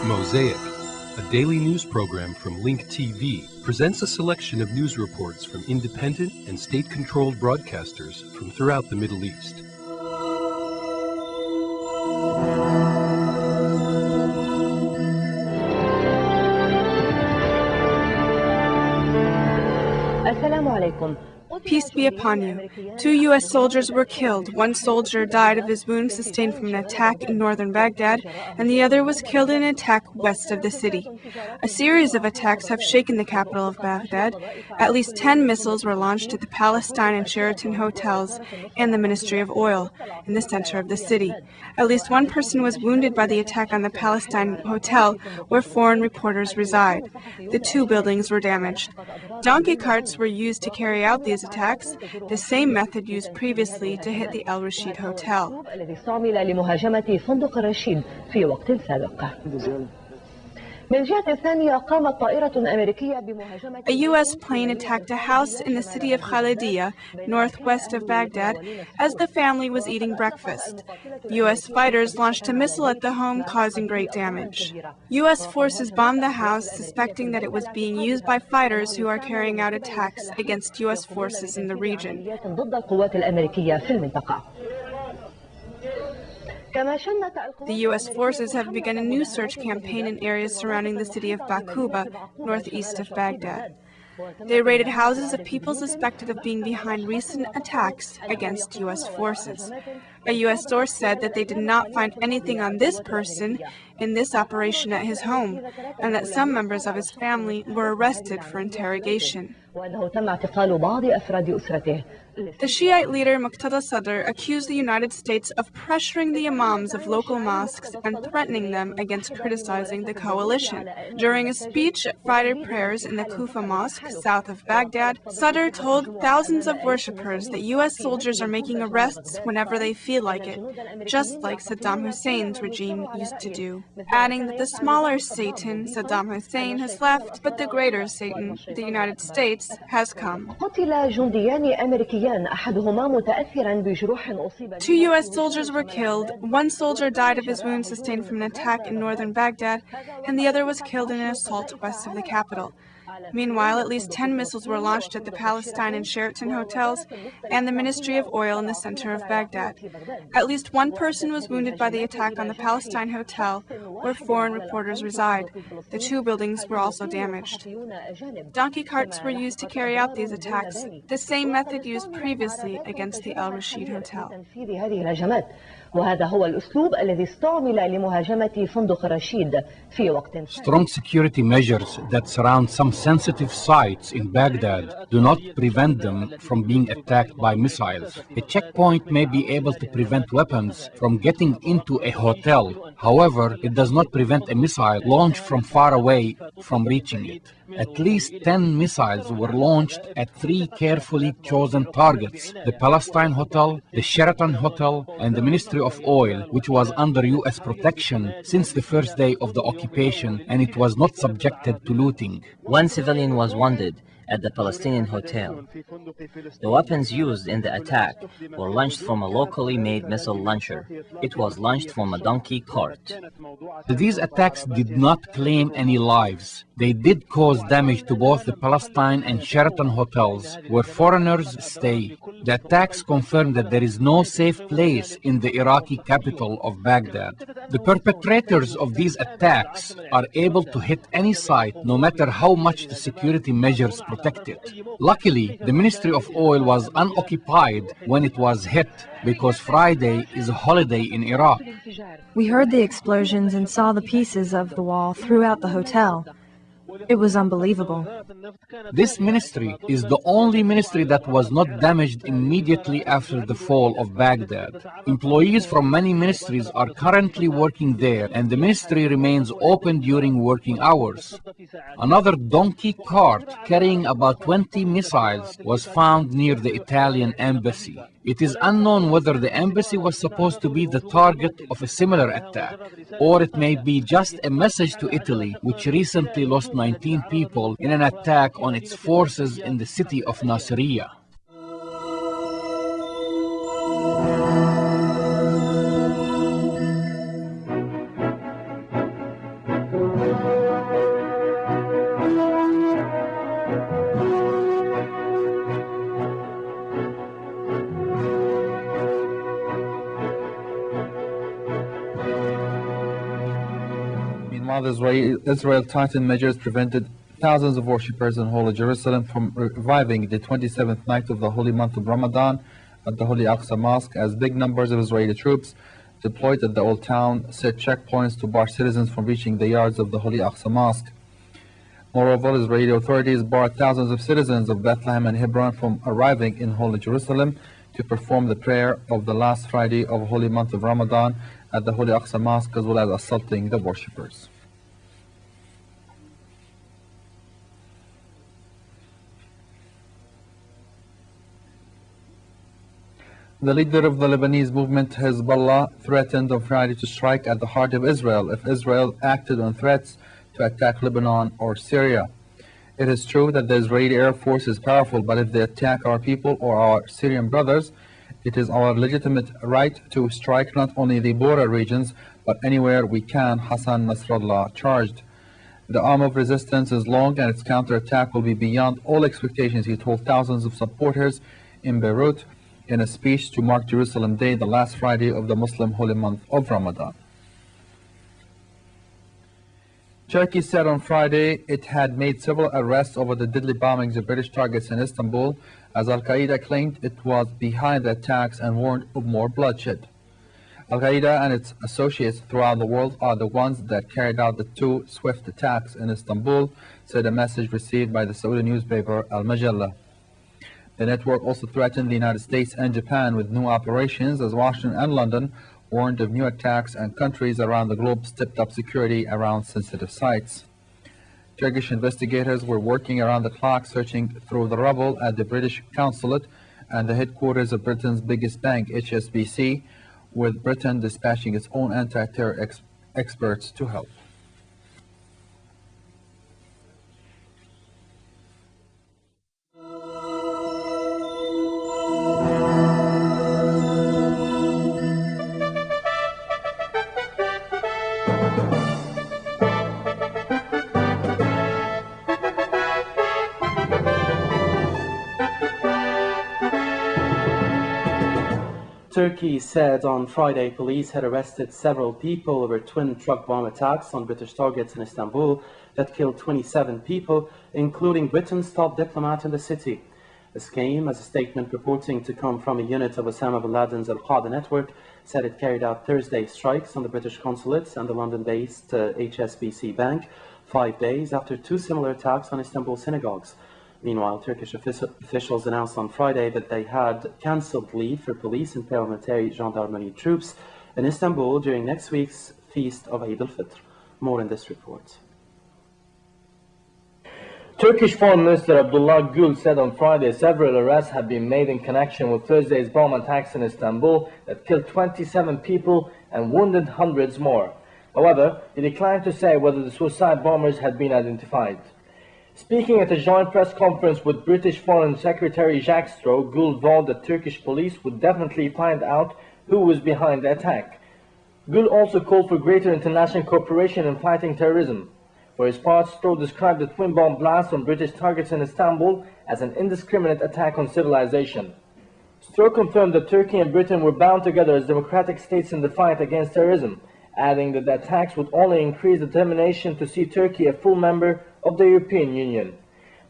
Mosaic, a daily news program from Link TV, presents a selection of news reports from independent and state-controlled broadcasters from throughout the Middle East. Peace be upon you. 2 U.S. soldiers were killed. One soldier died of his wounds sustained from an attack in northern Baghdad, and the other was killed in an attack west of the city. A series of attacks have shaken the capital of Baghdad. At least 10 missiles were launched at the Palestine and Sheraton hotels and the Ministry of Oil in the center of the city. At least one person was wounded by the attack on the Palestine hotel where foreign reporters reside. The 2 buildings were damaged. Donkey carts were used to carry out these attacks, the same method used previously to hit the Al Rashid Hotel. A U.S. plane attacked a house in the city of Khalidiyah, northwest of Baghdad, as the family was eating breakfast. U.S. fighters launched a missile at the home, causing great damage. U.S. forces bombed the house, suspecting that it was being used by fighters who are carrying out attacks against U.S. forces in the region. The U.S. forces have begun a new search campaign in areas surrounding the city of Baquba, northeast of Baghdad. They raided houses of people suspected of being behind recent attacks against U.S. forces. A U.S. source said that they did not find anything on this person in this operation at his home, and that some members of his family were arrested for interrogation. The Shiite leader Muqtada Sadr accused the United States of pressuring the imams of local mosques and threatening them against criticizing the coalition. During a speech at Friday prayers in the Kufa Mosque, south of Baghdad, Sadr told thousands of worshippers that U.S. soldiers are making arrests whenever they feel like it, just like Saddam Hussein's regime used to do, adding that the smaller Satan, Saddam Hussein, has left, but the greater Satan, the United States, has come. 2 U.S. soldiers were killed. One soldier died of his wounds sustained from an attack in northern Baghdad, and the other was killed in an assault west of the capital. Meanwhile, at least 10 missiles were launched at the Palestine and Sheraton hotels and the Ministry of Oil in the center of Baghdad. At least one person was wounded by the attack on the Palestine hotel where foreign reporters reside. The 2 buildings were also damaged. Donkey carts were used to carry out these attacks, the same method used previously against the Al Rashid Hotel. Strong security measures that surround some sensitive sites in Baghdad do not prevent them from being attacked by missiles. A checkpoint may be able to prevent weapons from getting into a hotel. However, it does not prevent a missile launched from far away from reaching it. At least 10 missiles were launched at 3 carefully chosen targets: the Palestine Hotel, the Sheraton Hotel, and the Ministry of Oil, which was under U.S. protection since the first day of the occupation, and it was not subjected to looting. 1 civilian was wounded at the Palestinian hotel. The weapons used in the attack were launched from a locally made missile launcher. It was launched from a donkey cart. These attacks did not claim any lives. They did cause damage to both the Palestine and Sheraton hotels, where foreigners stay. The attacks confirm that there is no safe place in the Iraqi capital of Baghdad. The perpetrators of these attacks are able to hit any site, no matter how much the security measures protect it. Luckily, the Ministry of Oil was unoccupied when it was hit, because Friday is a holiday in Iraq. We heard the explosions and saw the pieces of the wall throughout the hotel. It was unbelievable. This ministry is the only ministry that was not damaged immediately after the fall of Baghdad. Employees from many ministries are currently working there, and the ministry remains open during working hours. Another donkey cart carrying about 20 missiles was found near the Italian embassy. It is unknown whether the embassy was supposed to be the target of a similar attack, or it may be just a message to Italy, which recently lost 19 people in an attack on its forces in the city of Nasiriyah. While Israel tightened measures prevented thousands of worshippers in Holy Jerusalem from reviving the 27th night of the holy month of Ramadan at the Holy Aqsa Mosque, as big numbers of Israeli troops deployed at the Old Town set checkpoints to bar citizens from reaching the yards of the Holy Aqsa Mosque. Moreover, Israeli authorities barred thousands of citizens of Bethlehem and Hebron from arriving in Holy Jerusalem to perform the prayer of the last Friday of holy month of Ramadan at the Holy Aqsa Mosque, as well as assaulting the worshippers. The leader of the Lebanese movement, Hezbollah, threatened on Friday to strike at the heart of Israel if Israel acted on threats to attack Lebanon or Syria. It is true that the Israeli Air Force is powerful, but if they attack our people or our Syrian brothers, it is our legitimate right to strike not only the border regions, but anywhere we can, Hassan Nasrallah charged. The arm of resistance is long and its counterattack will be beyond all expectations, he told thousands of supporters in Beirut in a speech to mark Jerusalem Day, the last Friday of the Muslim holy month of Ramadan. Turkey said on Friday it had made several arrests over the deadly bombings of British targets in Istanbul, as Al-Qaeda claimed it was behind the attacks and warned of more bloodshed. Al-Qaeda and its associates throughout the world are the ones that carried out the two swift attacks in Istanbul, said a message received by the Saudi newspaper Al-Majallah. The network also threatened the United States and Japan with new operations, as Washington and London warned of new attacks, and countries around the globe stepped up security around sensitive sites. Turkish investigators were working around the clock searching through the rubble at the British consulate and the headquarters of Britain's biggest bank, HSBC, with Britain dispatching its own anti-terror experts to help. Turkey said on Friday police had arrested several people over twin truck bomb attacks on British targets in Istanbul that killed 27 people, including Britain's top diplomat in the city. This came as a statement purporting to come from a unit of Osama bin Laden's Al-Qaeda network said it carried out Thursday strikes on the British consulates and the London-based HSBC Bank 5 days after two similar attacks on Istanbul synagogues. Meanwhile, Turkish officials announced on Friday that they had cancelled leave for police and paramilitary gendarmerie troops in Istanbul during next week's feast of Eid al-Fitr. More in this report. Turkish Foreign Minister Abdullah Gül said on Friday several arrests have been made in connection with Thursday's bomb attacks in Istanbul that killed 27 people and wounded hundreds more. However, he declined to say whether the suicide bombers had been identified. Speaking at a joint press conference with British Foreign Secretary Jacques Straw, Gül vowed that Turkish police would definitely find out who was behind the attack. Gül also called for greater international cooperation in fighting terrorism. For his part, Straw described the twin bomb blast on British targets in Istanbul as an indiscriminate attack on civilization. Straw confirmed that Turkey and Britain were bound together as democratic states in the fight against terrorism, adding that the attacks would only increase determination to see Turkey a full member of the European Union.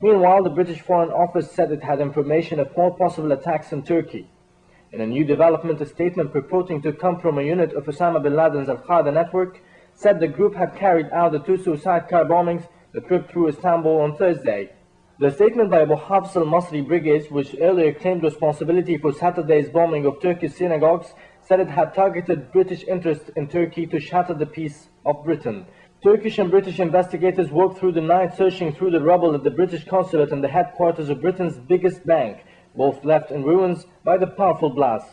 Meanwhile, the British Foreign Office said it had information of more possible attacks in Turkey. In a new development, a statement purporting to come from a unit of Osama bin Laden's Al-Qaeda network said the group had carried out the two suicide car bombings that ripped through Istanbul on Thursday. The statement by Abu Hafs al-Masri Brigades, which earlier claimed responsibility for Saturday's bombing of Turkish synagogues, said it had targeted British interests in Turkey to shatter the peace of Britain. Turkish and British investigators worked through the night searching through the rubble at the British consulate and the headquarters of Britain's biggest bank, both left in ruins by the powerful blast.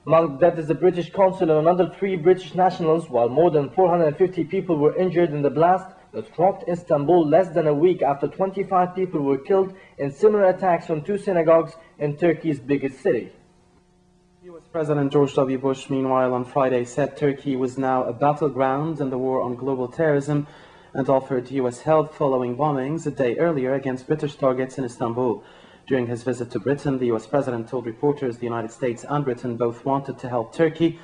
Among that is the British consul and another 3 British nationals, while more than 450 people were injured in the blast that rocked Istanbul less than a week after 25 people were killed in similar attacks on 2 synagogues in Turkey's biggest city. U.S. President George W. Bush, meanwhile, on Friday said Turkey was now a battleground in the war on global terrorism and offered U.S. help following bombings a day earlier against British targets in Istanbul. During his visit to Britain, the U.S. President told reporters the United States and Britain both wanted to help Turkey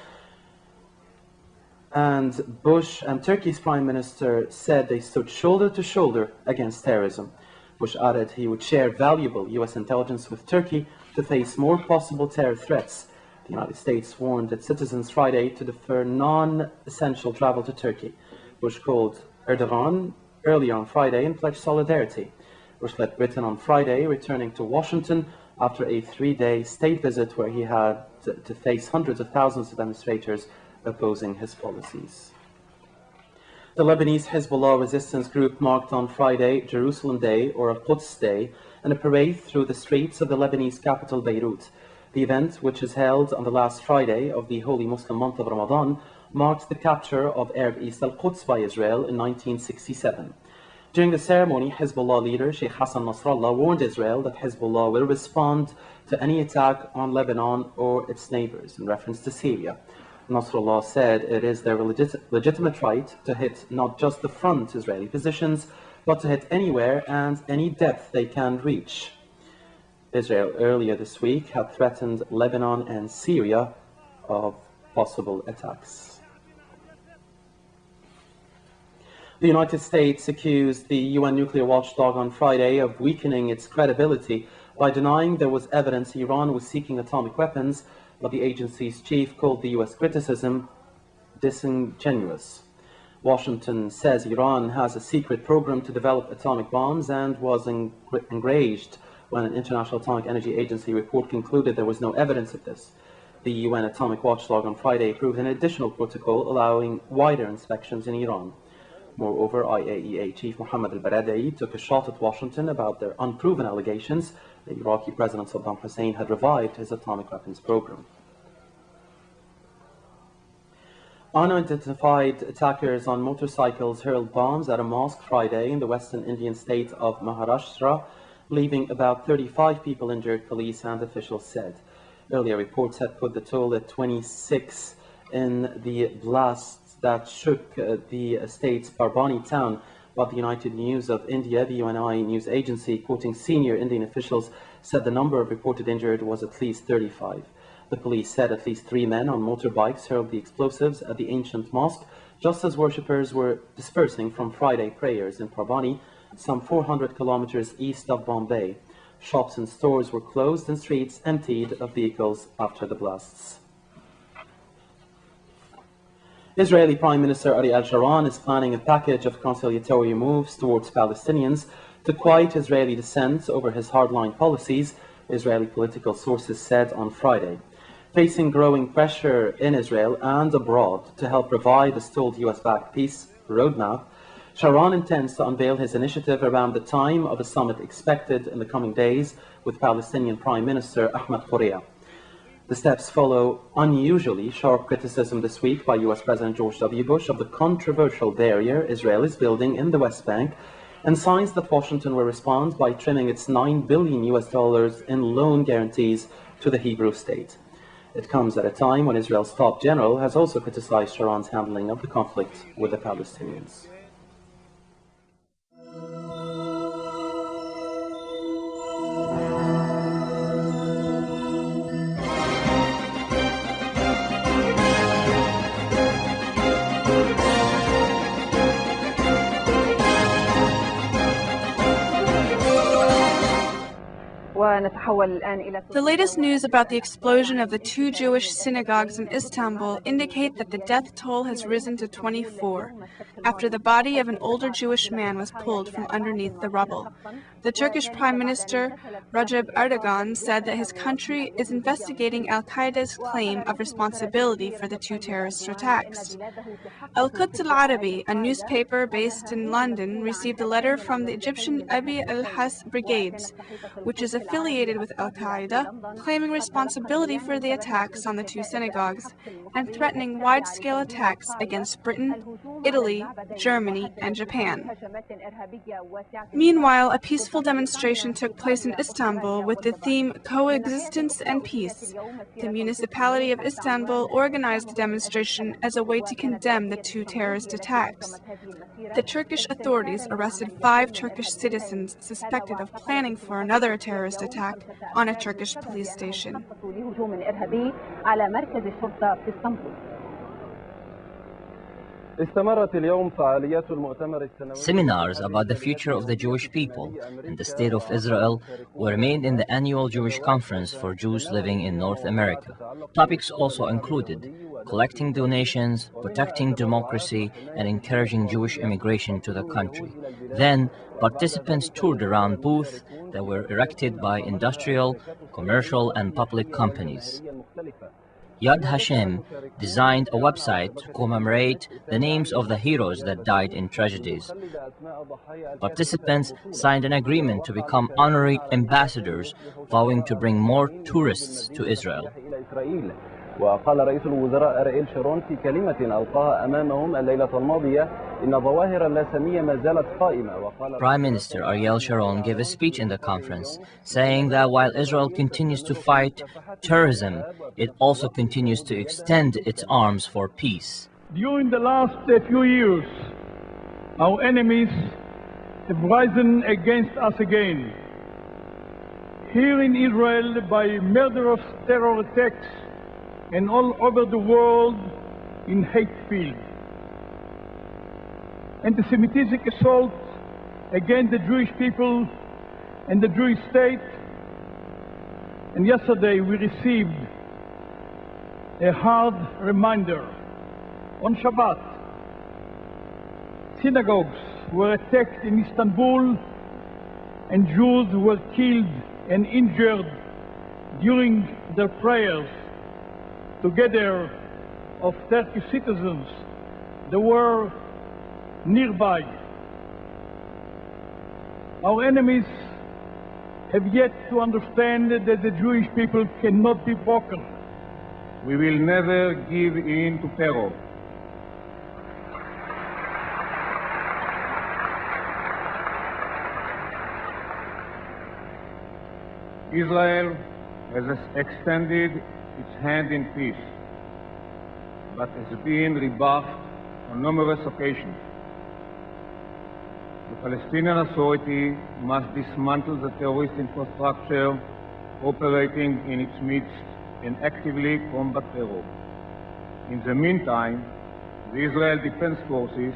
And Bush and Turkey's Prime Minister said they stood shoulder to shoulder against terrorism. Bush added he would share valuable U.S. intelligence with Turkey to face more possible terror threats. The United States warned its citizens Friday to defer non-essential travel to Turkey. Bush called Erdogan earlier on Friday and pledged solidarity. Bush led Britain on Friday, returning to Washington after a 3-day state visit where he had to face hundreds of thousands of demonstrators opposing his policies. The Lebanese Hezbollah resistance group marked on Friday Jerusalem Day, or Al-Quds Day, in a parade through the streets of the Lebanese capital Beirut. The event, which is held on the last Friday of the holy Muslim month of Ramadan, marks the capture of Arab East Al-Quds by Israel in 1967. During the ceremony, Hezbollah leader Sheikh Hassan Nasrallah warned Israel that Hezbollah will respond to any attack on Lebanon or its neighbors, in reference to Syria. Nasrallah said it is their legitimate right to hit not just the front Israeli positions, but to hit anywhere and any depth they can reach. Israel earlier this week had threatened Lebanon and Syria of possible attacks. The United States accused the UN nuclear watchdog on Friday of weakening its credibility by denying there was evidence Iran was seeking atomic weapons, but the agency's chief called the U.S. criticism disingenuous. Washington says Iran has a secret program to develop atomic bombs and was enraged when an International Atomic Energy Agency report concluded there was no evidence of this. The UN atomic watchdog on Friday approved an additional protocol allowing wider inspections in Iran. Moreover, IAEA Chief Mohammed al-Baradei took a shot at Washington about their unproven allegations that Iraqi President Saddam Hussein had revived his atomic weapons program. Unidentified attackers on motorcycles hurled bombs at a mosque Friday in the western Indian state of Maharashtra, leaving about 35 people injured, police and officials said. Earlier reports had put the toll at 26 in the blasts that shook the state's Parbhani town, but the United News of India, the UNI news agency, quoting senior Indian officials, said the number of reported injured was at least 35. The police said at least 3 men on motorbikes hurled the explosives at the ancient mosque, just as worshippers were dispersing from Friday prayers in Parbhani, some 400 kilometers east of Bombay. Shops and stores were closed and streets emptied of vehicles after the blasts. Israeli Prime Minister Ariel Sharon is planning a package of conciliatory moves towards Palestinians to quiet Israeli dissent over his hardline policies, Israeli political sources said on Friday. Facing growing pressure in Israel and abroad to help provide a stalled US-backed peace roadmap, Sharon intends to unveil his initiative around the time of a summit expected in the coming days with Palestinian Prime Minister Ahmed Correa. The steps follow unusually sharp criticism this week by US President George W. Bush of the controversial barrier Israel is building in the West Bank, and signs that Washington will respond by trimming its $9 billion in loan guarantees to the Hebrew state. It comes at a time when Israel's top general has also criticized Sharon's handling of the conflict with the Palestinians. The latest news about the explosion of the 2 Jewish synagogues in Istanbul indicate that the death toll has risen to 24, after the body of an older Jewish man was pulled from underneath the rubble. The Turkish Prime Minister Recep Erdogan said that his country is investigating Al-Qaeda's claim of responsibility for the 2 terrorist attacks. Al-Quds Al-Arabi, a newspaper based in London, received a letter from the Egyptian Abi al-Has Brigades, which is affiliated with Al-Qaeda, claiming responsibility for the attacks on the 2 synagogues and threatening wide-scale attacks against Britain, Italy, Germany, and Japan. Meanwhile, a peaceful demonstration took place in Istanbul with the theme Coexistence and Peace. The municipality of Istanbul organized the demonstration as a way to condemn the 2 terrorist attacks. The Turkish authorities arrested 5 Turkish citizens suspected of planning for another terrorist attack on a Turkish police station. Seminars about the future of the Jewish people and the state of Israel were made in the annual Jewish Conference for Jews living in North America. Topics also included collecting donations, protecting democracy, and encouraging Jewish immigration to the country. Then, participants toured around booths that were erected by industrial, commercial, and public companies. Yad Hashem designed a website to commemorate the names of the heroes that died in tragedies. Participants signed an agreement to become honorary ambassadors, vowing to bring more tourists to Israel. وقال رئيس الوزراء أرييل شارون في كلمة ألقاها أمامهم الليلة الماضية إن ظواهر اللاسامية ما زالت قائمة. Prime Minister Ariel Sharon gave a speech in the conference, saying that while Israel continues to fight terrorism, it also continues to extend its arms for peace. During the last few years, our enemies have risen against us again. Here in Israel, by murderous terror attacks, and all over the world in hate-filled. Anti-Semitic assaults against the Jewish people and the Jewish state. And yesterday we received a hard reminder. On Shabbat, synagogues were attacked in Istanbul and Jews were killed and injured during their prayers, together of Turkish citizens that were nearby. Our enemies have yet to understand that the Jewish people cannot be broken. We will never give in to terror. Israel has extended its hand in peace, but has been rebuffed on numerous occasions. The Palestinian Authority must dismantle the terrorist infrastructure operating in its midst and actively combat terror. In the meantime, the Israel Defense Forces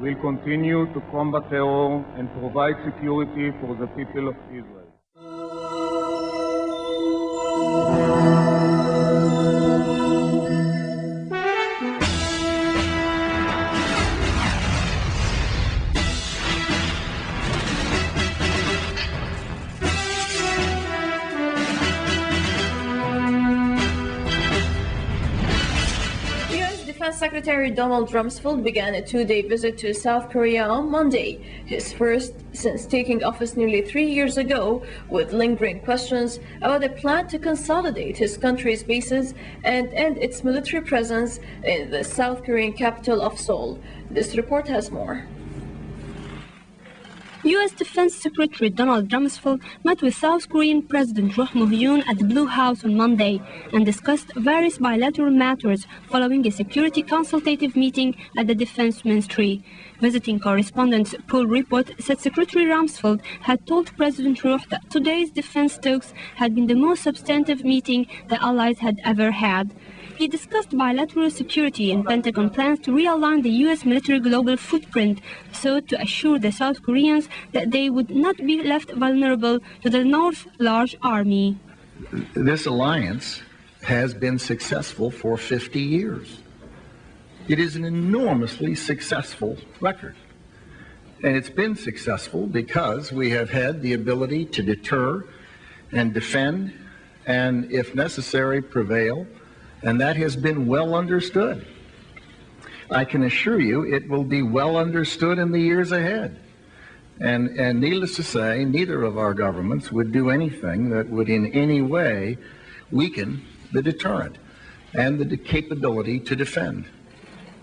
will continue to combat terror and provide security for the people of Israel. Secretary Donald Rumsfeld began a two-day visit to South Korea on Monday, his first since taking office nearly 3 years ago, with lingering questions about a plan to consolidate his country's bases and end its military presence in the South Korean capital of Seoul. This report has more. U.S. Defense Secretary Donald Rumsfeld met with South Korean President Roh Moo-hyun at the Blue House on Monday and discussed various bilateral matters following a security consultative meeting at the Defense Ministry. Visiting correspondent Paul Report said Secretary Rumsfeld had told President Roh that today's defense talks had been the most substantive meeting the allies had ever had. He discussed bilateral security and Pentagon plans to realign the U.S. military global footprint so to assure the South Koreans that they would not be left vulnerable to the North's large army. This alliance has been successful for 50 years. It is an enormously successful record. And it's been successful because we have had the ability to deter and defend and, if necessary, prevail. And that has been well understood. I can assure you it will be well understood in the years ahead. And needless to say, neither of our governments would do anything that would in any way weaken the deterrent and the capability to defend.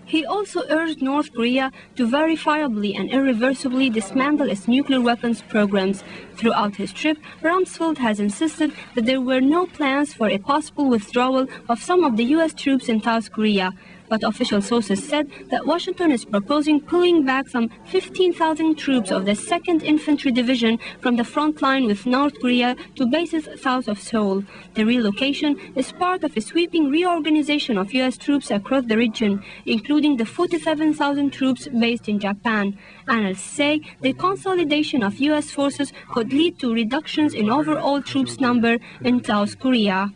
He also urged North Korea to verifiably and irreversibly dismantle its nuclear weapons programs. Throughout his trip, Rumsfeld has insisted that there were no plans for a possible withdrawal of some of the U.S. troops in South Korea. but official sources said that Washington is proposing pulling back some 15,000 troops of the 2nd Infantry Division from the front line with North Korea to bases south of Seoul. The relocation is part of a sweeping reorganization of U.S. troops across the region, including the 47,000 troops based in Japan. Analysts say the consolidation of U.S. forces could lead to reductions in overall troops number in South Korea.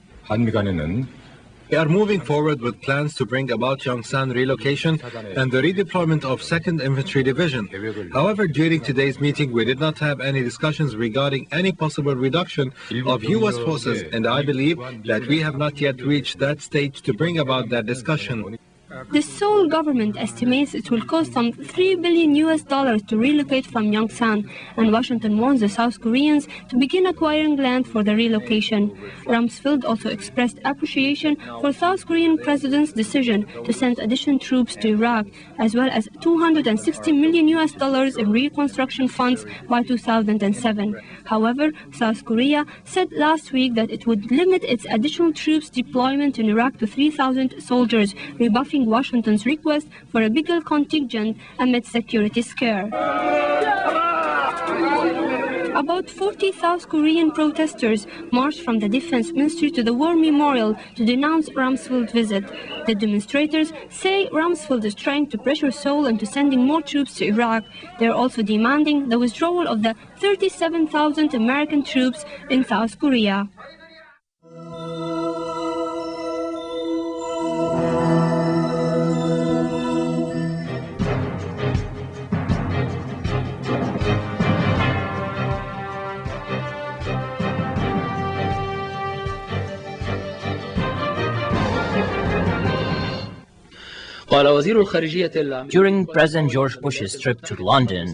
We are moving forward with plans to bring about Yongsan relocation and the redeployment of 2nd Infantry Division. However, during today's meeting, we did not have any discussions regarding any possible reduction of U.S. forces, and I believe that we have not yet reached that stage to bring about that discussion. The Seoul government estimates it will cost some $3 billion to relocate from Yongsan, and Washington wants the South Koreans to begin acquiring land for the relocation. Rumsfeld also expressed appreciation for South Korean president's decision to send additional troops to Iraq, as well as $260 million in reconstruction funds by 2007. However, South Korea said last week that it would limit its additional troops deployment in Iraq to 3,000 soldiers, rebuffing Washington's request for a bigger contingent amid security scare. About 40 South Korean protesters marched from the Defense Ministry to the War Memorial to denounce Rumsfeld's visit. The demonstrators say Rumsfeld is trying to pressure Seoul into sending more troops to Iraq. They are also demanding the withdrawal of the 37,000 American troops in South Korea. During President George Bush's trip to London,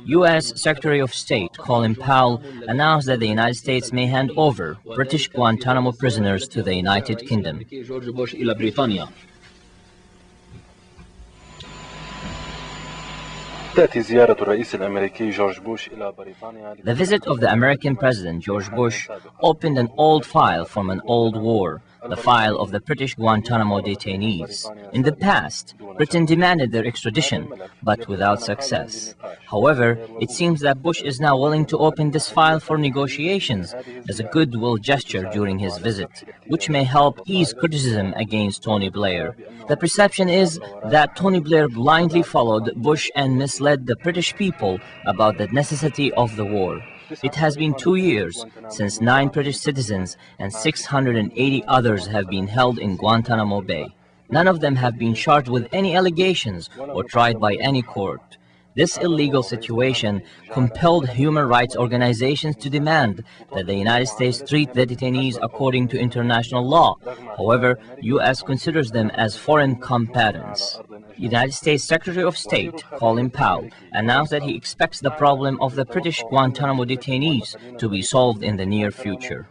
U.S. Secretary of State Colin Powell announced that the United States may hand over British Guantanamo prisoners to the United Kingdom. The visit of the American President George Bush opened an old file from an old war, the file of the British Guantanamo detainees. In the past, Britain demanded their extradition, but without success. However, it seems that Bush is now willing to open this file for negotiations as a goodwill gesture during his visit, which may help ease criticism against Tony Blair. The perception is that Tony Blair blindly followed Bush and misled the British people about the necessity of the war. It has been 2 years since 9 British citizens and 680 others have been held in Guantanamo Bay. None of them have been charged with any allegations or tried by any court. This illegal situation compelled human rights organizations to demand that the United States treat the detainees according to international law. However, U.S. considers them as foreign combatants. United States Secretary of State Colin Powell announced that he expects the problem of the British Guantanamo detainees to be solved in the near future.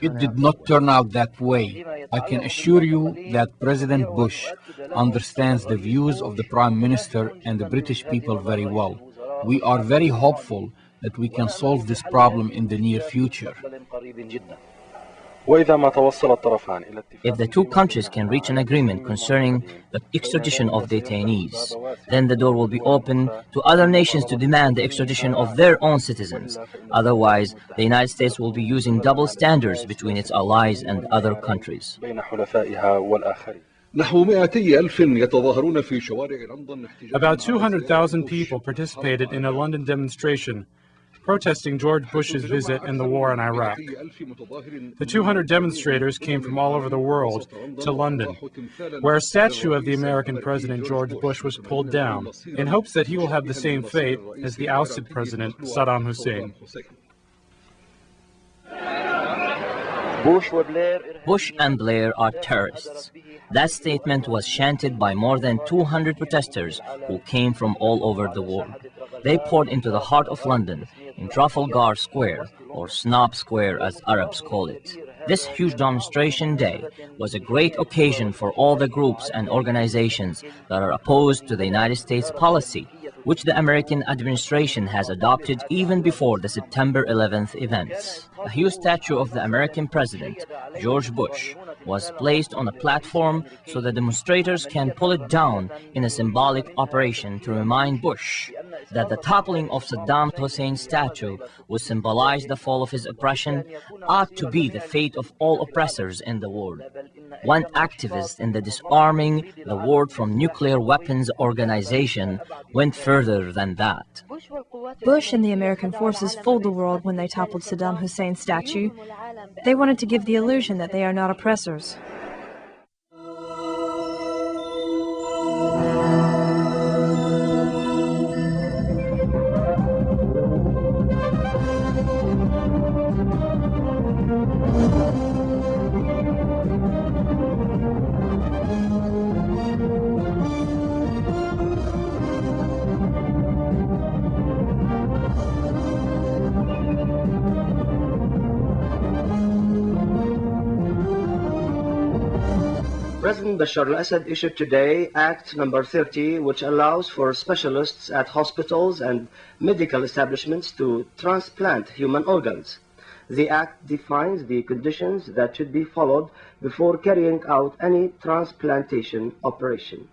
It did not turn out that way. I can assure you that President Bush understands the views of the Prime Minister and the British people very well. We are very hopeful that we can solve this problem in the near future. If the two countries can reach an agreement concerning the extradition of detainees, then the door will be open to other nations to demand the extradition of their own citizens. Otherwise, the United States will be using double standards between its allies and other countries. About 200,000 people participated in a London demonstration protesting George Bush's visit and the war in Iraq. The 200 demonstrators came from all over the world to London, where a statue of the American President George Bush was pulled down, in hopes that he will have the same fate as the ousted President Saddam Hussein. Bush and Blair are terrorists. That statement was chanted by more than 200 protesters who came from all over the world. They poured into the heart of London, in Trafalgar Square, or Snob Square as Arabs call it. This huge demonstration day was a great occasion for all the groups and organizations that are opposed to the United States policy, which the American administration has adopted even before the September 11th events. A huge statue of the American President, George Bush, was placed on a platform so the demonstrators can pull it down in a symbolic operation to remind Bush that the toppling of Saddam Hussein's statue would symbolize the fall of his oppression, ought to be the fate of all oppressors in the world. One activist in the Disarming the World from Nuclear Weapons organization went further than that. Bush and the American forces fooled the world when they toppled Saddam Hussein's statue. They wanted to give the illusion that they are not oppressors. President Bashar al-Assad issued today Act number 30, which allows for specialists at hospitals and medical establishments to transplant human organs. The Act defines the conditions that should be followed before carrying out any transplantation operation.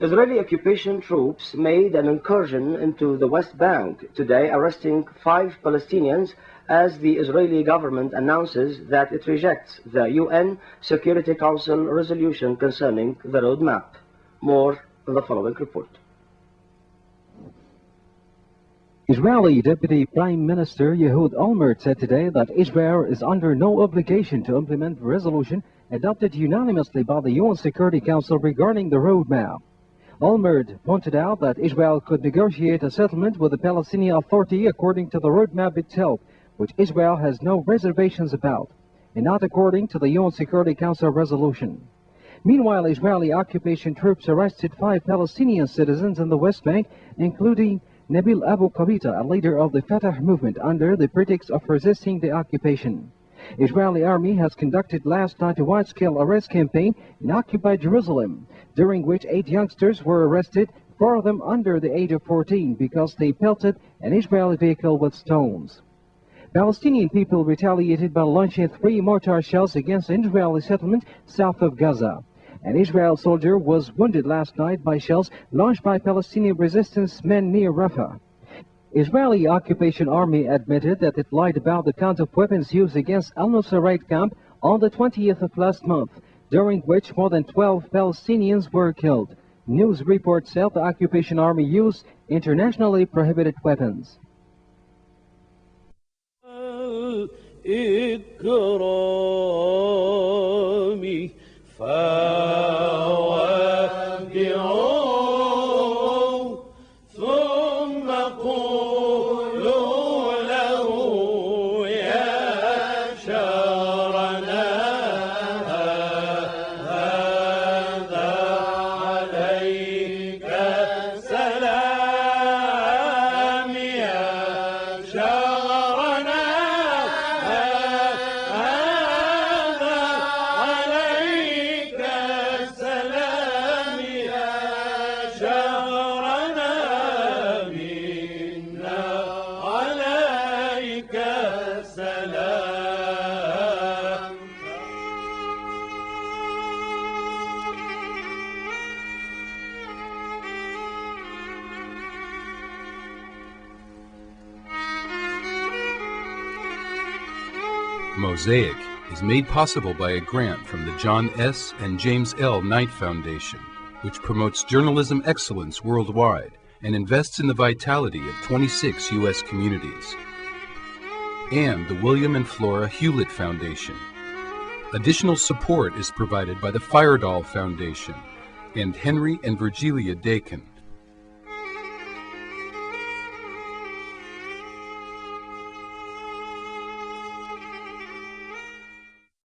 Israeli occupation troops made an incursion into the West Bank today, arresting 5 Palestinians as the Israeli government announces that it rejects the UN Security Council resolution concerning the roadmap. More in the following report. Israeli Deputy Prime Minister Ehud Olmert said today that Israel is under no obligation to implement the resolution adopted unanimously by the UN Security Council regarding the roadmap. Olmert pointed out that Israel could negotiate a settlement with the Palestinian Authority according to the roadmap itself, which Israel has no reservations about, and not according to the UN Security Council resolution. Meanwhile, Israeli occupation troops arrested 5 Palestinian citizens in the West Bank, including Nabil Abu Qabita, a leader of the Fatah movement, under the pretext of resisting the occupation. Israeli army has conducted last night a wide-scale arrest campaign in occupied Jerusalem, during which 8 youngsters were arrested, 4 of them under the age of 14, because they pelted an Israeli vehicle with stones. Palestinian people retaliated by launching 3 mortar shells against an Israeli settlement south of Gaza. An Israeli soldier was wounded last night by shells launched by Palestinian resistance men near Rafah. Israeli occupation army admitted that it lied about the kind of weapons used against al-Nusayrat camp on the 20th of last month, during which more than 12 Palestinians were killed. News reports said the occupation army used internationally prohibited weapons. إكرامي فودعوا ثم قولوا له يا شارنا هذا عليك سلام يا شارنا Mosaic is made possible by a grant from the John S. and James L. Knight Foundation, which promotes journalism excellence worldwide and invests in the vitality of 26 U.S. communities, and the William and Flora Hewlett Foundation. Additional support is provided by the Firedoll Foundation and Henry and Virgilia Dakin.